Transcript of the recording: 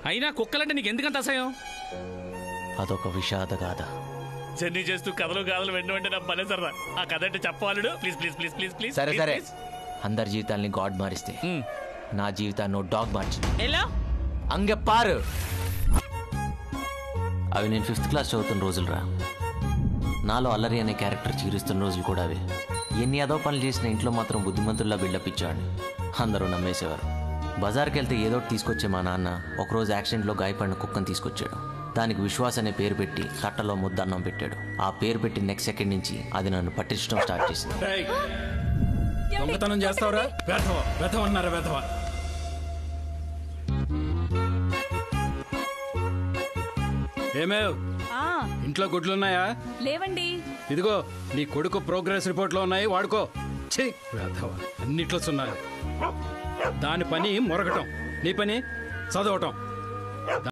అయినా కుక్కలంటే నీకు ఎందుకంత అసహ్యం? అదొక విషాద గాథ. జర్నీ చేస్తూ కథలు వెంట నా పనే సరదా. ఆ కథ అంటే చెప్పవాలుడు. Please please please please please. సరే సరే, అందరి జీవితాల్ని గాడ్ మారిస్తే నా జీవితాన్ని డాగ్ మార్చింది. అంగెప్పారు. అవి నేను 5th క్లాస్ చదువుతున్న రోజులు రా. నాలో అల్లరి అనే క్యారెక్టర్ చీరుస్తున్న రోజులు కూడా అవి. ఎన్ని అదో పనులు చేసిన ఇంట్లో మాత్రం బుద్ధిమంతుల్లా బిల్డప్ ఇచ్చాడు. అందరూ నమ్మేసేవారు. బజార్కి వెళ్తే ఏదో తీసుకొచ్చే మా నాన్న ఒకరోజు యాక్సిడెంట్లో గాయపడిన కుక్కను తీసుకొచ్చాడు. దానికి విశ్వాస్ అనే పేరు పెట్టి తట్టలో ముద్ద అన్నం పెట్టాడు. ఆ పేరు పెట్టి నెక్స్ట్ సెకండ్ నుంచి అది నన్ను పట్టించడం స్టార్ట్ చేసింది. దొంగతనం చేస్తావురా? వెధవన్నారా వెధవ? ఏమేవ్, ఇంట్లో గుడ్లున్నాయా? లేవండి. ఇదిగో నీ కొడుకు ప్రోగ్రెస్ రిపోర్ట్ లో ఉన్నాయి, వాడుకో. ఛీ వెధవ, అన్నిట్లో సున్నాలు. దాని పని మొరగటం, నీ పని చదవటం.